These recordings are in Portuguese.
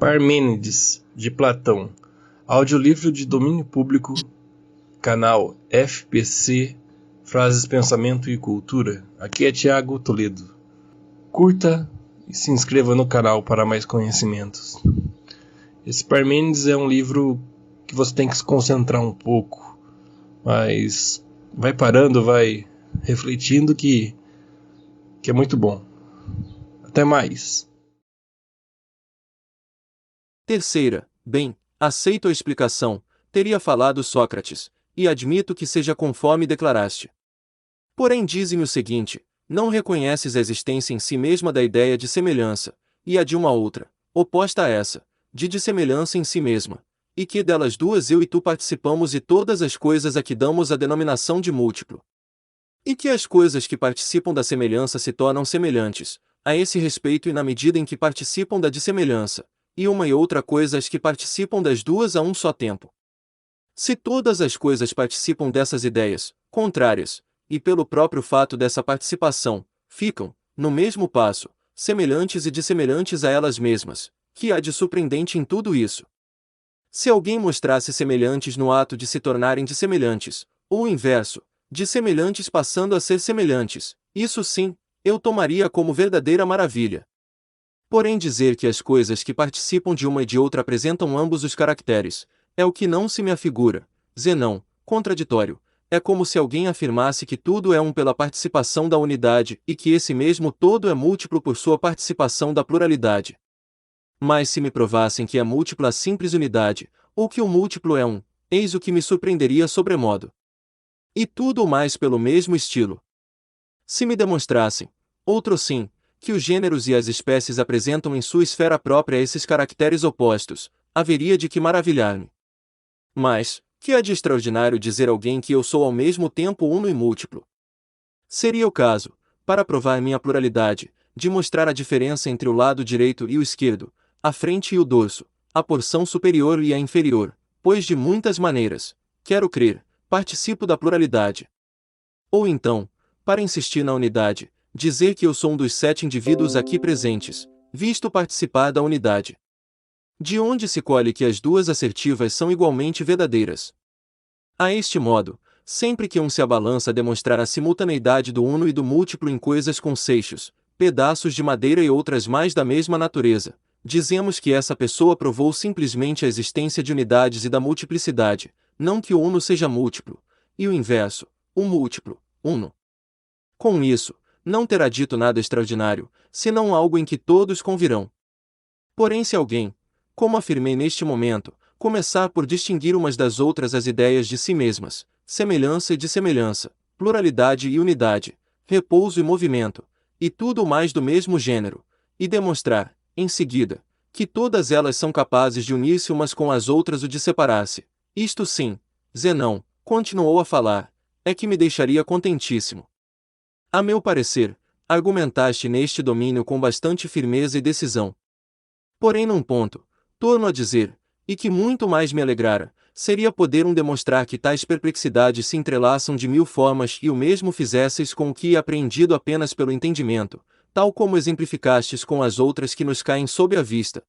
Parmênides, de Platão. Audiolivro de domínio público, canal FPC, Frases, Pensamento e Cultura. Aqui é Tiago Toledo. Curta e se inscreva no canal para mais conhecimentos. Esse Parmênides é um livro que você tem que se concentrar um pouco, mas vai parando, vai refletindo que é muito bom. Até mais. Terceira, bem, aceito a explicação, teria falado Sócrates, e admito que seja conforme declaraste. Porém dize-me o seguinte, não reconheces a existência em si mesma da ideia de semelhança, e a de uma outra, oposta a essa, de dissemelhança em si mesma, e que delas duas eu e tu participamos e todas as coisas a que damos a denominação de múltiplo. E que as coisas que participam da semelhança se tornam semelhantes, a esse respeito e na medida em que participam da dissemelhança, e uma e outra coisa as que participam das duas a um só tempo. Se todas as coisas participam dessas ideias, contrárias, e pelo próprio fato dessa participação, ficam, no mesmo passo, semelhantes e dissemelhantes a elas mesmas, que há de surpreendente em tudo isso? Se alguém mostrasse semelhantes no ato de se tornarem dissemelhantes, ou o inverso, dissemelhantes passando a ser semelhantes, isso sim, eu tomaria como verdadeira maravilha. Porém dizer que as coisas que participam de uma e de outra apresentam ambos os caracteres, é o que não se me afigura, Zenão, contraditório, é como se alguém afirmasse que tudo é um pela participação da unidade e que esse mesmo todo é múltiplo por sua participação da pluralidade. Mas se me provassem que é múltipla a simples unidade, ou que o múltiplo é um, eis o que me surpreenderia sobremodo. E tudo o mais pelo mesmo estilo. Se me demonstrassem, outro sim, que os gêneros e as espécies apresentam em sua esfera própria esses caracteres opostos, haveria de que maravilhar-me. Mas, que há de extraordinário dizer alguém que eu sou ao mesmo tempo uno e múltiplo? Seria o caso, para provar minha pluralidade, de mostrar a diferença entre o lado direito e o esquerdo, a frente e o dorso, a porção superior e a inferior, pois de muitas maneiras, quero crer, participo da pluralidade. Ou então, para insistir na unidade, dizer que eu sou um dos 7 indivíduos aqui presentes, visto participar da unidade. De onde se colhe que as duas assertivas são igualmente verdadeiras? A este modo, sempre que um se abalança a demonstrar a simultaneidade do uno e do múltiplo em coisas com seixos, pedaços de madeira e outras mais da mesma natureza, dizemos que essa pessoa provou simplesmente a existência de unidades e da multiplicidade, não que o uno seja múltiplo, e o inverso, o múltiplo, uno. Com isso, não terá dito nada extraordinário, senão algo em que todos convirão. Porém se alguém, como afirmei neste momento, começar por distinguir umas das outras as ideias de si mesmas, semelhança e dissemelhança, pluralidade e unidade, repouso e movimento, e tudo mais do mesmo gênero, e demonstrar, em seguida, que todas elas são capazes de unir-se umas com as outras ou de separar-se, isto sim, Zenão, continuou a falar, é que me deixaria contentíssimo. A meu parecer, argumentaste neste domínio com bastante firmeza e decisão. Porém num ponto, torno a dizer, e que muito mais me alegrara, seria poder demonstrar que tais perplexidades se entrelaçam de 1000 formas e o mesmo fizesseis com o que é apreendido apenas pelo entendimento, tal como exemplificastes com as outras que nos caem sob a vista.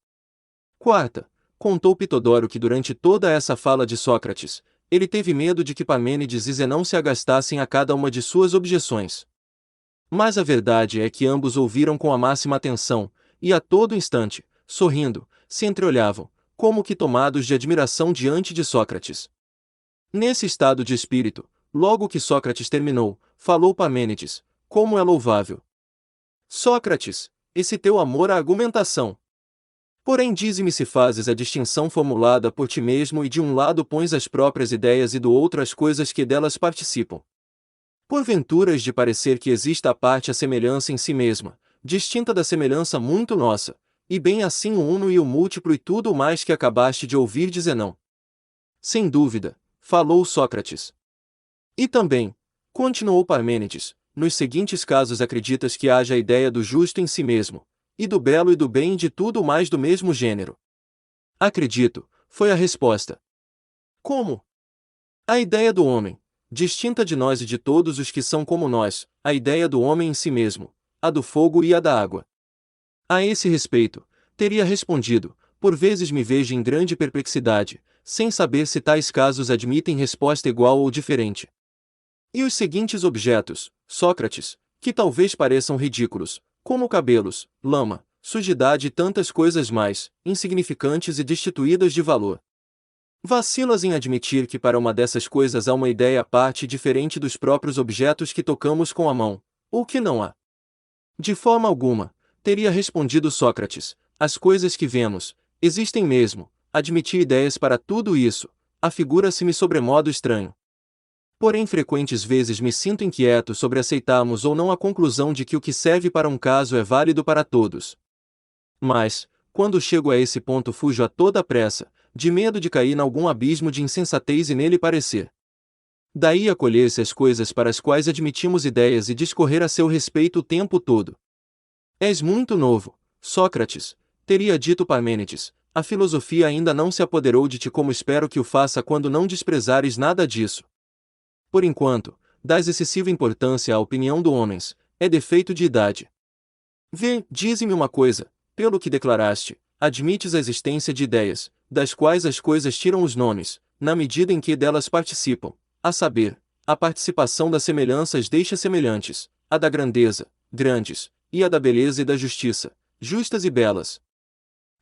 Quarta, contou Pitodoro que durante toda essa fala de Sócrates, ele teve medo de que Parmênides e Zenão se agastassem a cada uma de suas objeções. Mas a verdade é que ambos ouviram com a máxima atenção, e a todo instante, sorrindo, se entreolhavam, como que tomados de admiração diante de Sócrates. Nesse estado de espírito, logo que Sócrates terminou, falou Parmênides, como é louvável. Sócrates, esse teu amor à argumentação. Porém dize-me se fazes a distinção formulada por ti mesmo e de um lado pões as próprias ideias e do outro as coisas que delas participam. Porventura has de parecer que exista à parte a semelhança em si mesma, distinta da semelhança muito nossa, e bem assim o uno e o múltiplo e tudo o mais que acabaste de ouvir de Zenão. Sem dúvida, falou Sócrates. E também, continuou Parmênides, nos seguintes casos acreditas que haja a ideia do justo em si mesmo, e do belo e do bem e de tudo o mais do mesmo gênero. Acredito, foi a resposta. Como? A ideia do homem, distinta de nós e de todos os que são como nós, a ideia do homem em si mesmo, a do fogo e a da água. A esse respeito, teria respondido, por vezes me vejo em grande perplexidade, sem saber se tais casos admitem resposta igual ou diferente. E os seguintes objetos, Sócrates, que talvez pareçam ridículos, como cabelos, lama, sujidade e tantas coisas mais, insignificantes e destituídas de valor. Vacilas em admitir que para uma dessas coisas há uma ideia à parte diferente dos próprios objetos que tocamos com a mão, ou que não há. De forma alguma, teria respondido Sócrates, as coisas que vemos, existem mesmo, admitir ideias para tudo isso, afigura-se-me sobremodo estranho. Porém frequentes vezes me sinto inquieto sobre aceitarmos ou não a conclusão de que o que serve para um caso é válido para todos. Mas, quando chego a esse ponto fujo a toda pressa, de medo de cair em algum abismo de insensatez e nele parecer. Daí acolher-se as coisas para as quais admitimos ideias e discorrer a seu respeito o tempo todo. És muito novo, Sócrates, teria dito Parmênides, a filosofia ainda não se apoderou de ti como espero que o faça quando não desprezares nada disso. Por enquanto, dás excessiva importância à opinião dos homens, é defeito de idade. Vê, dize-me uma coisa, pelo que declaraste, admites a existência de ideias, das quais as coisas tiram os nomes, na medida em que delas participam, a saber, a participação das semelhanças deixa semelhantes, a da grandeza, grandes, e a da beleza e da justiça, justas e belas.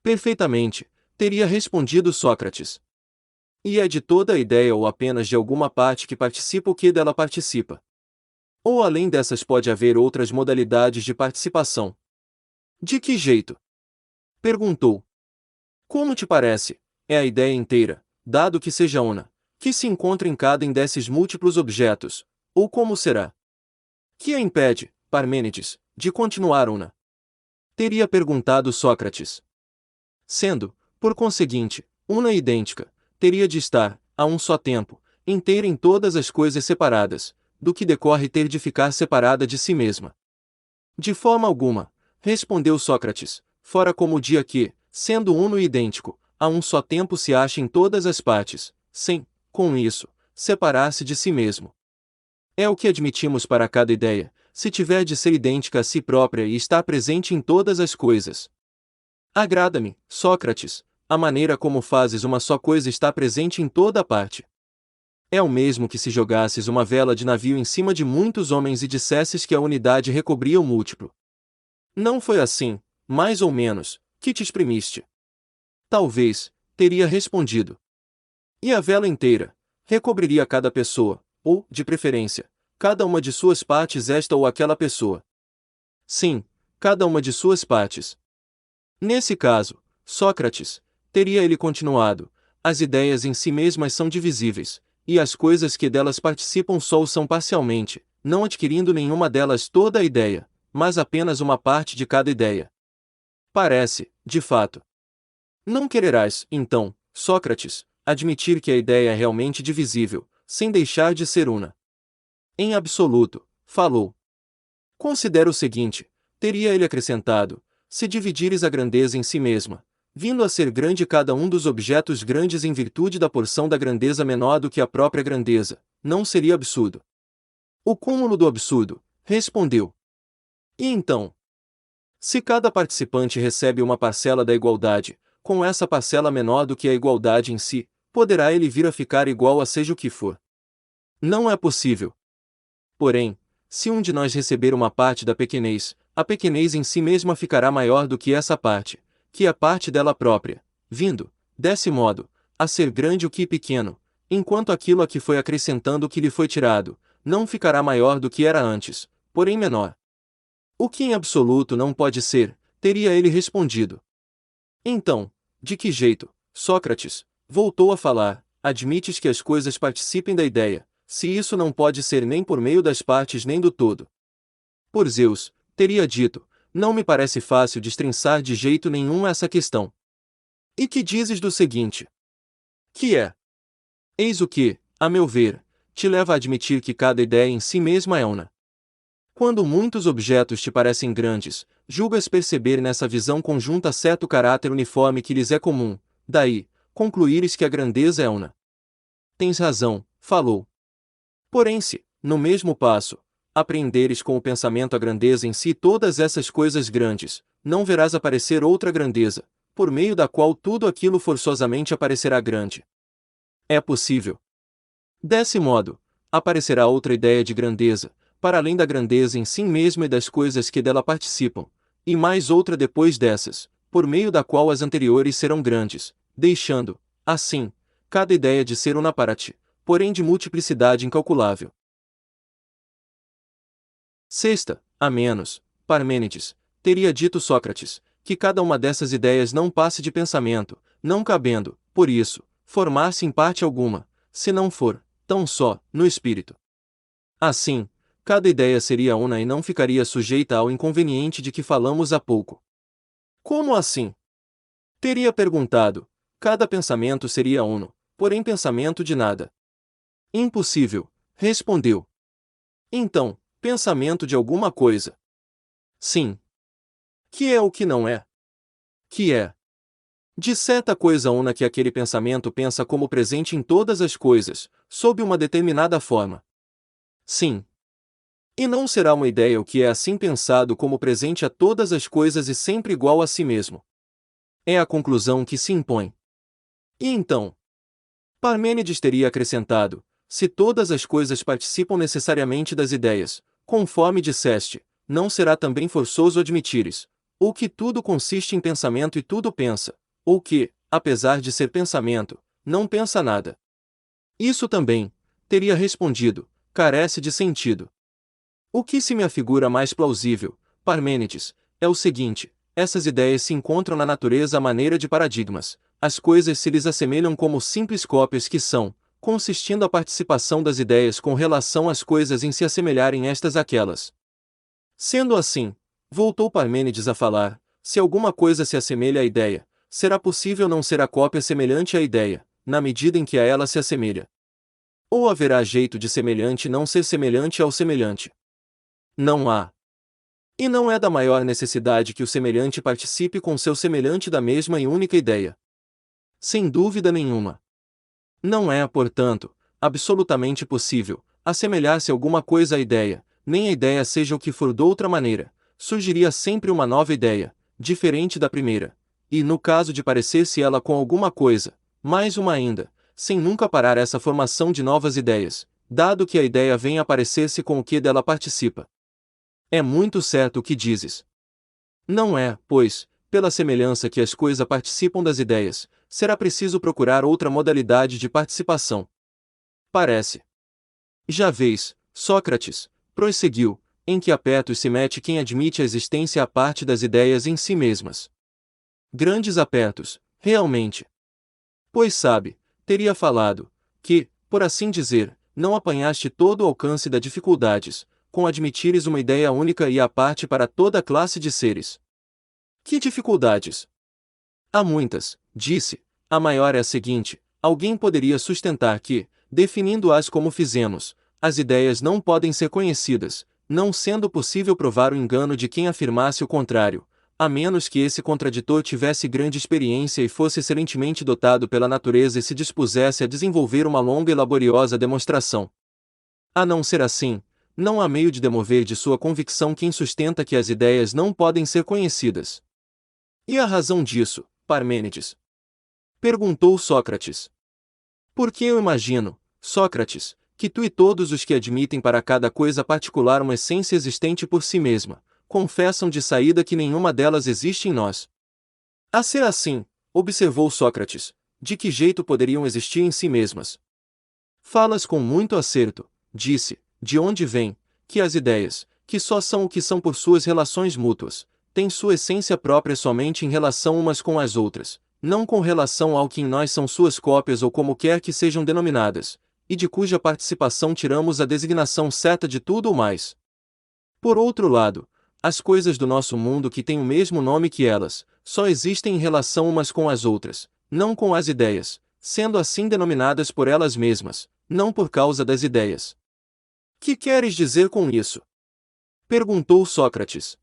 Perfeitamente, teria respondido Sócrates. E é de toda a ideia ou apenas de alguma parte que participa o que dela participa? Ou além dessas pode haver outras modalidades de participação? De que jeito? Perguntou. Como te parece, é a ideia inteira, dado que seja una, que se encontra em cada um desses múltiplos objetos, ou como será? Que a impede, Parmênides, de continuar una? Teria perguntado Sócrates. Sendo, por conseguinte, una e idêntica, teria de estar, a um só tempo, inteira em todas as coisas separadas, do que decorre ter de ficar separada de si mesma. De forma alguma, respondeu Sócrates, fora como o dia que, sendo uno e idêntico, a um só tempo se acha em todas as partes, sem, com isso, separar-se de si mesmo. É o que admitimos para cada ideia, se tiver de ser idêntica a si própria e estar presente em todas as coisas. Agrada-me, Sócrates, a maneira como fazes uma só coisa estar presente em toda a parte. É o mesmo que se jogasses uma vela de navio em cima de muitos homens e dissesses que a unidade recobria o múltiplo. Não foi assim, mais ou menos, que te exprimiste. Talvez, teria respondido. E a vela inteira, recobriria cada pessoa, ou, de preferência, cada uma de suas partes esta ou aquela pessoa. Sim, cada uma de suas partes. Nesse caso, Sócrates, teria ele continuado, as ideias em si mesmas são divisíveis, e as coisas que delas participam só o são parcialmente, não adquirindo nenhuma delas toda a ideia, mas apenas uma parte de cada ideia. Parece, de fato. Não quererás, então, Sócrates, admitir que a ideia é realmente divisível, sem deixar de ser una. Em absoluto, falou. Considera o seguinte, teria ele acrescentado, se dividires a grandeza em si mesma, vindo a ser grande cada um dos objetos grandes em virtude da porção da grandeza menor do que a própria grandeza, não seria absurdo. O cúmulo do absurdo, respondeu. E então? Se cada participante recebe uma parcela da igualdade, com essa parcela menor do que a igualdade em si, poderá ele vir a ficar igual a seja o que for. Não é possível. Porém, se um de nós receber uma parte da pequenez, a pequenez em si mesma ficará maior do que essa parte, que é a parte dela própria, vindo, desse modo, a ser grande o que pequeno, enquanto aquilo a que foi acrescentando o que lhe foi tirado, não ficará maior do que era antes, porém menor. O que em absoluto não pode ser, teria ele respondido. Então, de que jeito, Sócrates, voltou a falar, admites que as coisas participem da ideia, se isso não pode ser nem por meio das partes nem do todo? Por Zeus, teria dito, não me parece fácil destrinçar de jeito nenhum essa questão. E que dizes do seguinte? Que é? Eis o que, a meu ver, te leva a admitir que cada ideia em si mesma é una. Quando muitos objetos te parecem grandes, julgas perceber nessa visão conjunta certo caráter uniforme que lhes é comum, daí, concluíres que a grandeza é una. Tens razão, falou. Porém se, no mesmo passo, apreenderes com o pensamento a grandeza em si todas essas coisas grandes, não verás aparecer outra grandeza, por meio da qual tudo aquilo forçosamente aparecerá grande. É possível. Desse modo, aparecerá outra ideia de grandeza, para além da grandeza em si mesma e das coisas que dela participam, e mais outra depois dessas, por meio da qual as anteriores serão grandes, deixando, assim, cada ideia de ser una parte, porém de multiplicidade incalculável. Sexta, a menos, Parmênides, teria dito Sócrates, que cada uma dessas ideias não passe de pensamento, não cabendo, por isso, formar-se em parte alguma, se não for, tão só, no espírito. Assim, cada ideia seria una e não ficaria sujeita ao inconveniente de que falamos há pouco. Como assim? Teria perguntado. Cada pensamento seria uno, porém pensamento de nada. Impossível, respondeu. Então, pensamento de alguma coisa. Sim. Que é o que não é? Que é? De certa coisa una que aquele pensamento pensa como presente em todas as coisas, sob uma determinada forma. Sim. E não será uma ideia o que é assim pensado como presente a todas as coisas e sempre igual a si mesmo. É a conclusão que se impõe. E então? Parmênides teria acrescentado, se todas as coisas participam necessariamente das ideias, conforme disseste, não será também forçoso admitires, ou que tudo consiste em pensamento e tudo pensa, ou que, apesar de ser pensamento, não pensa nada. Isso também, teria respondido, carece de sentido. O que se me afigura mais plausível, Parmênides, é o seguinte: essas ideias se encontram na natureza à maneira de paradigmas, as coisas se lhes assemelham como simples cópias que são, consistindo a participação das ideias com relação às coisas em se assemelharem estas àquelas. Sendo assim, voltou Parmênides a falar, se alguma coisa se assemelha à ideia, será possível não ser a cópia semelhante à ideia, na medida em que a ela se assemelha. Ou haverá jeito de semelhante não ser semelhante ao semelhante? Não há. E não é da maior necessidade que o semelhante participe com seu semelhante da mesma e única ideia. Sem dúvida nenhuma. Não é, portanto, absolutamente possível assemelhar-se alguma coisa à ideia, nem a ideia seja o que for doutra maneira, surgiria sempre uma nova ideia, diferente da primeira, e no caso de parecer-se ela com alguma coisa, mais uma ainda, sem nunca parar essa formação de novas ideias, dado que a ideia vem a parecer-se com o que dela participa. É muito certo o que dizes. Não é, pois, pela semelhança que as coisas participam das ideias, será preciso procurar outra modalidade de participação. Parece. Já vês, Sócrates, prosseguiu, em que apertos se mete quem admite a existência à parte das ideias em si mesmas. Grandes apertos, realmente. Pois sabe, teria falado, que, por assim dizer, não apanhaste todo o alcance das dificuldades, com admitires uma ideia única e à parte para toda a classe de seres. Que dificuldades? Há muitas, disse. A maior é a seguinte: alguém poderia sustentar que, definindo-as como fizemos, as ideias não podem ser conhecidas, não sendo possível provar o engano de quem afirmasse o contrário, a menos que esse contraditor tivesse grande experiência e fosse excelentemente dotado pela natureza e se dispusesse a desenvolver uma longa e laboriosa demonstração. A não ser assim, não há meio de demover de sua convicção quem sustenta que as ideias não podem ser conhecidas. E a razão disso, Parmênides? Perguntou Sócrates. Porque eu imagino, Sócrates, que tu e todos os que admitem para cada coisa particular uma essência existente por si mesma, confessam de saída que nenhuma delas existe em nós. A ser assim, observou Sócrates, de que jeito poderiam existir em si mesmas? Falas com muito acerto, disse, de onde vem, que as ideias, que só são o que são por suas relações mútuas, têm sua essência própria somente em relação umas com as outras, não com relação ao que em nós são suas cópias ou como quer que sejam denominadas, e de cuja participação tiramos a designação certa de tudo ou mais. Por outro lado, as coisas do nosso mundo que têm o mesmo nome que elas, só existem em relação umas com as outras, não com as ideias, sendo assim denominadas por elas mesmas, não por causa das ideias. Que queres dizer com isso? Perguntou Sócrates.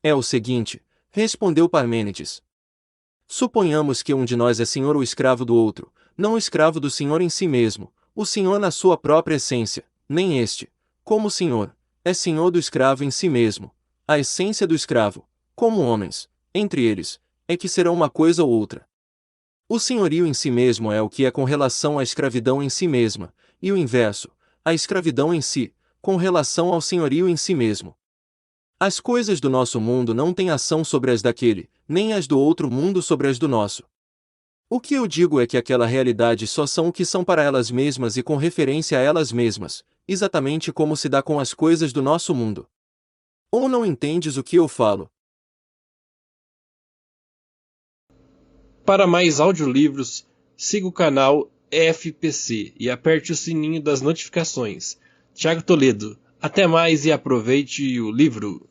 É o seguinte, respondeu Parmênides. Suponhamos que um de nós é senhor ou escravo do outro, não o escravo do senhor em si mesmo, o senhor na sua própria essência, nem este, como senhor, é senhor do escravo em si mesmo, a essência do escravo, como homens, entre eles, é que serão uma coisa ou outra. O senhorio em si mesmo é o que é com relação à escravidão em si mesma, e o inverso, a escravidão em si, com relação ao senhorio em si mesmo. As coisas do nosso mundo não têm ação sobre as daquele, nem as do outro mundo sobre as do nosso. O que eu digo é que aquela realidade só são o que são para elas mesmas e com referência a elas mesmas, exatamente como se dá com as coisas do nosso mundo. Ou não entendes o que eu falo? Para mais audiolivros, siga o canal FPC e aperte o sininho das notificações. Tiago Toledo, até mais e aproveite o livro.